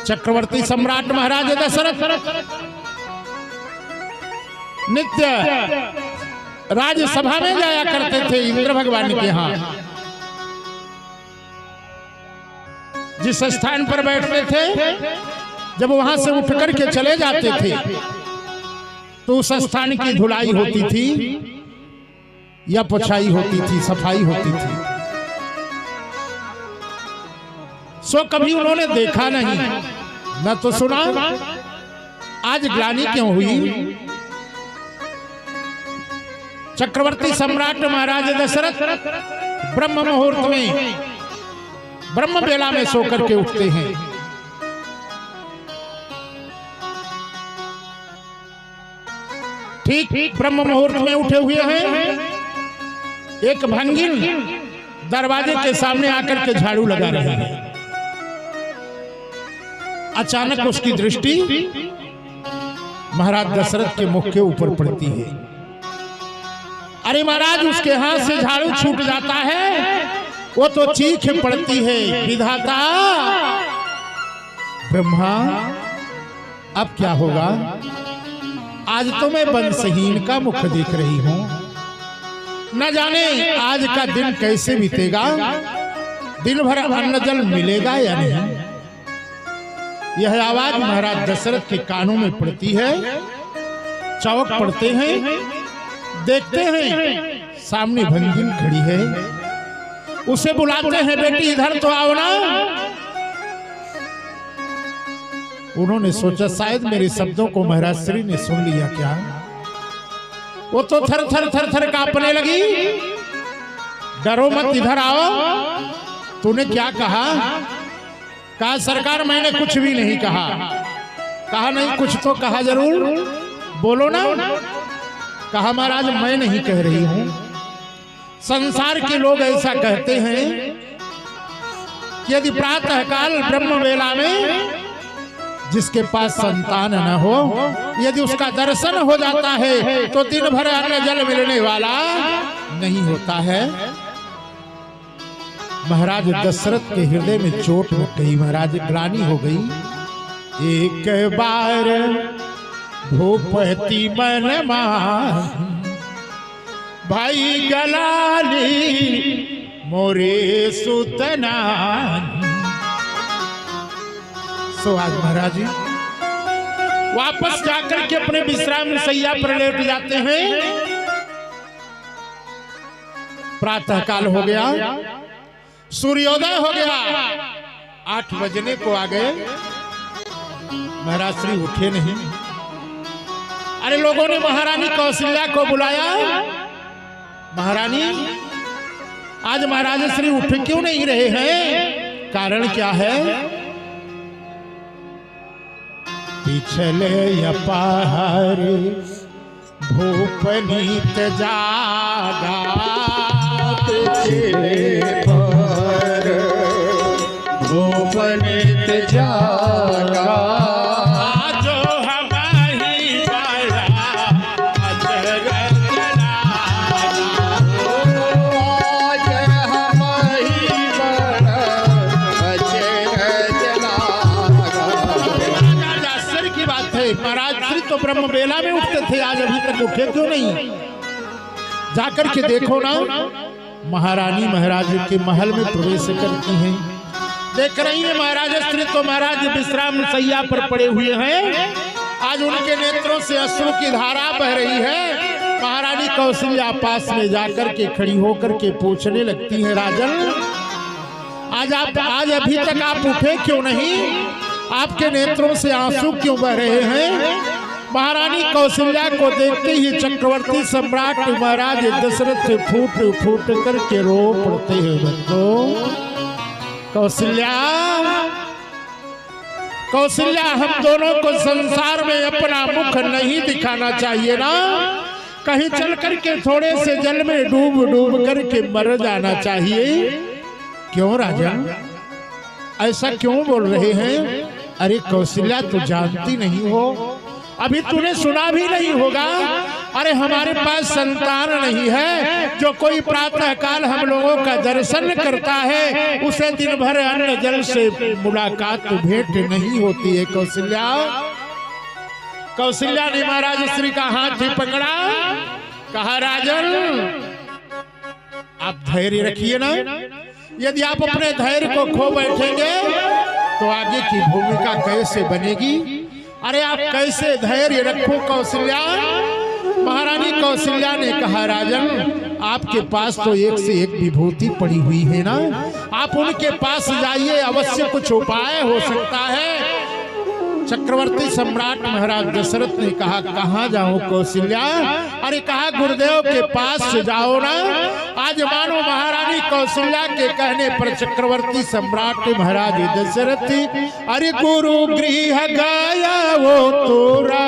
चक्रवर्ती सम्राट महाराज दशरथ नित्य राज्यसभा में जाया करते थे इंद्र भगवान के यहाँ। जिस स्थान पर बैठते थे जब वहां से उठ करके चले जाते थे तो उस स्थान की धुलाई होती थी या पुछाई होती थी, सफाई होती थी। सो कभी उन्होंने देखा नहीं, न तो सुना। आज ग्लानि क्यों हुई? चक्रवर्ती सम्राट महाराज दशरथ ब्रह्म मुहूर्त में, ब्रह्म बेला में सो करके उठते हैं। ठीक ब्रह्म मुहूर्त में उठे हुए हैं, एक भंगिन दरवाजे के सामने आकर के झाड़ू लगा रहे हैं। अचानक उसकी दृष्टि महाराज दशरथ के मुख के ऊपर पड़ती है। अरे महाराज, उसके हाथ से झाड़ू छूट जाता है, वो तो चीख पड़ती है, विधाता ब्रह्मा अब क्या होगा? आज तो मैं वंशहीन का मुख देख रही हूं, न जाने आज का दिन कैसे बीतेगा, दिन भर अन्न जल मिलेगा या नहीं। यह आवाज महाराज दशरथ के कानों में पड़ती है। चौक पड़ते हैं, देखते हैं सामने भंगिन खड़ी है। उसे बुलाते हैं, बेटी इधर तो आओ ना। उन्होंने सोचा शायद मेरे शब्दों को महाराज श्री ने सुन लिया क्या। वो तो थर थर थर थर कांपने लगी। डरो मत, इधर आओ। तूने क्या कहा? कहा सरकार मैंने कुछ भी नहीं कहा। कहा नहीं, कुछ तो कहा जरूर, बोलो ना। कहा महाराज मैं नहीं कह रही हूं, संसार के लोग ऐसा कहते हैं कि यदि प्रातः काल ब्रह्म वेला में जिसके पास संतान न हो, यदि उसका दर्शन हो जाता है तो दिन भर अन्न जल मिलने वाला नहीं होता है। महाराज दशरथ के हृदय में चोट लग गई, महाराज ग्लानि हो गई। एक बार भूपति मन मान भाई गलाली मोरे सुतना। सो आज महाराज जी वापस जाकर के अपने विश्राम शैया पर लेट जाते हैं। प्रातः काल हो गया, सूर्योदय हो गया, 8 बजने को आ गए। महाराज श्री उठे नहीं। अरे लोगों ने महारानी कौशल्या को बुलाया। महारानी आज महाराज श्री उठ क्यों नहीं रहे हैं? कारण क्या है? पिछले अपार भूपनीत जागा, भूपनीत जागा, जो हमारी बड़ा अजर आश्चर्य की बात है। महाराज श्री तो ब्रह्म बेला में उठते थे, आज अभी तक उठे क्यों नहीं? जाकर के देखो ना। महारानी महाराज के महल में प्रवेश करती हैं। देख रही है महाराज श्री तो महाराज विश्राम शैया पर पड़े हुए हैं। आज उनके नेत्रों से अश्रु की धारा बह रही है। महारानी कौशल्या पास में जाकर के खड़ी होकर के पूछने लगती है, राजन आज अभी तक आप उठे क्यों नहीं? आपके नेत्रों से आंसू क्यों बह रहे हैं? महारानी कौशल्या को देखते ही चक्रवर्ती सम्राट महाराज दशरथ से फूट फूट करके रो पड़ते हैं। बंदो कौशल्या, कौशल्या, हम दोनों को संसार में अपना मुख नहीं दिखाना चाहिए ना। कहीं चल करके थोड़े से जल में डूब डूब करके मर जाना चाहिए। क्यों राजन, ऐसा क्यों बोल रहे हैं? अरे कौशल्या, तू जानती नहीं हो, अभी तूने सुना भी नहीं होगा अरे हमारे पास संतान नहीं है, जो कोई प्रातः काल हम लोगों का दर्शन करता है उसे दिन भर अन्न जल से मुलाकात भेंट नहीं होती है। कौशल्या कौशल्या ने महाराज श्री का हाथ ही पकड़ा, कहा राजन आप धैर्य रखिए ना, यदि आप अपने धैर्य को खो बैठेंगे तो आगे की भूमिका कैसे बनेगी। अरे आप कैसे धैर्य रखो कौशल्या। महारानी कौशल्या ने कहा राजन आपके पास तो एक से एक विभूति पड़ी हुई है ना, आप उनके पास जाइए, अवश्य कुछ उपाय हो सकता है। चक्रवर्ती सम्राट महाराज दशरथ ने कहा कहां जाऊं कौशल्या। अरे कहा गुरुदेव के पास से जाओ ना। आज मानो महारानी कौशल्या के कहने पर चक्रवर्ती सम्राट महाराज दशरथ अरे गुरु गृह गया वो तोरा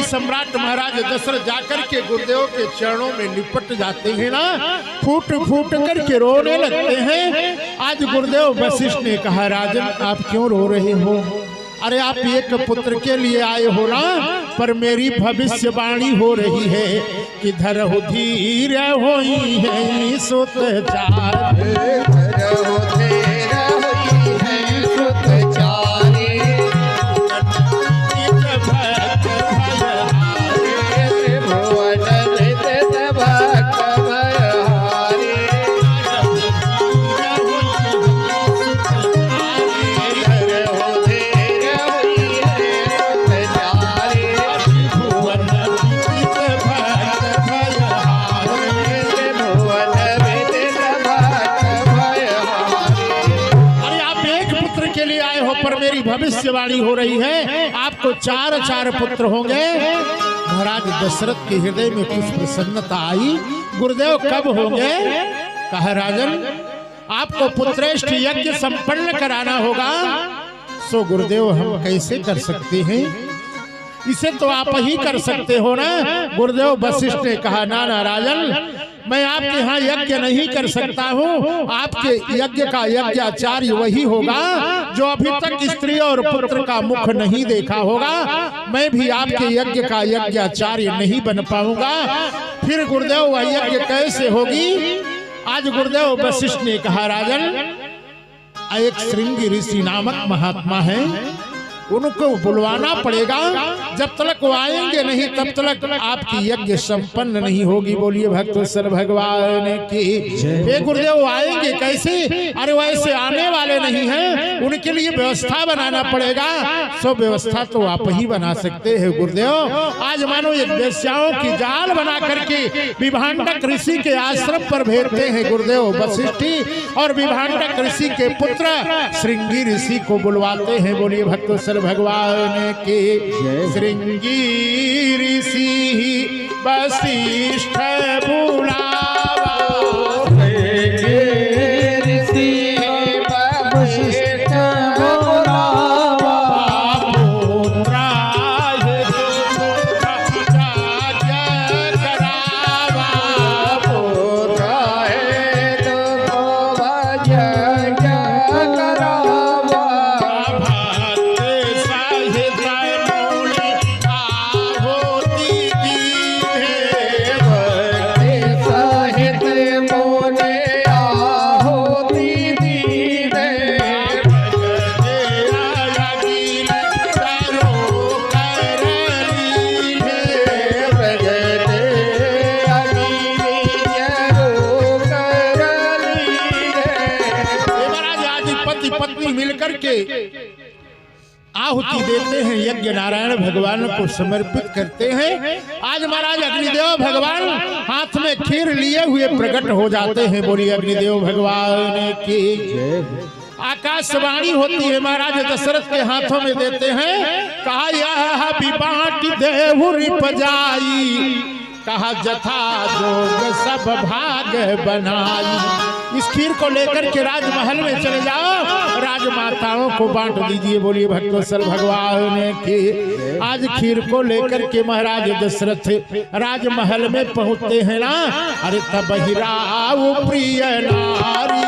सम्राट महाराज दशरथ जाकर के गुरुदेव के चरणों में लिपट जाते हैं ना, फूट फूट करके रोने लगते हैं। आज गुरुदेव वशिष्ठ ने कहा राजन आप क्यों रो रहे हो। अरे आप एक पुत्र के लिए आए हो ना, पर मेरी भविष्यवाणी हो रही है कि धरहु धीर होई है सुत चार भविष्यवाणी हो रही है, आपको चार चार पुत्र होंगे। महाराज दशरथ के हृदय में कुछ प्रसन्नता आई। गुरुदेव कब होंगे। कहा राजन आपको पुत्रेष्ठ यज्ञ संपन्न कराना होगा। सो गुरुदेव हम कैसे कर सकते हैं, इसे तो आप ही कर सकते हो ना। गुरुदेव वशिष्ठ ने कहा ना ना राजन मैं आपके यहाँ यज्ञ नहीं कर सकता हूँ, आपके यज्ञ का यज्ञाचार्य वही होगा जो अभी तक स्त्री और पुत्र का मुख नहीं देखा होगा। मैं भी आपके यज्ञ का यज्ञाचार्य नहीं बन पाऊंगा। फिर गुरुदेव वह यज्ञ कैसे होगी। आज गुरुदेव वशिष्ठ ने कहा राजन एक श्रृंगी ऋषि नामक महात्मा है, उनको बुलवाना पड़ेगा। जब तक वो आएंगे नहीं तब तक आपकी यज्ञ संपन्न नहीं होगी। बोलिए भक्तेश्वर भगवान की। हे गुरुदेव आएंगे कैसे। अरे वैसे आने वाले नहीं हैं, उनके लिए व्यवस्था बनाना पड़ेगा। सो व्यवस्था तो आप ही बना सकते हैं गुरुदेव। आज मानो एक वेश्याओं की जाल बना करके विभांडक ऋषि के आश्रम पर भेजते हैं गुरुदेव वशिष्ठ, और विभांडक ऋषि के पुत्र श्रृंगी ऋषि को बुलवाते हैं। बोलिए भक्तेश्वर भगवान के। श्रृंगी ऋषि वशिष्ठ बुलावा, ऋषि वशिष्ठ बुलावा, पुत्राय यज्ञ करावा, पुत्राय यज्ञ करावा, पति पत्नी मिलकर के आहुति देते हैं, यज्ञ नारायण भगवान को समर्पित करते हैं। आज महाराज अग्निदेव भगवान हाथ में खीर लिए हुए प्रकट हो जाते हैं। बोलिए अग्निदेव भगवान की। आकाशवाणी होती है, महाराज दशरथ के हाथों में देते हैं। कहा यह भी बांट देहुरी पजाई, कहा जथा जोग सब भाग बनाई। इस खीर को लेकर के राजमहल में चले जाओ, राजमाताओं को बांट दीजिए। बोलिए भक्तवत्सल भगवान की। आज खीर को लेकर के महाराज दशरथ राजमहल में पहुंचते हैं ना, अरे तब हिराऊ प्रिय नारी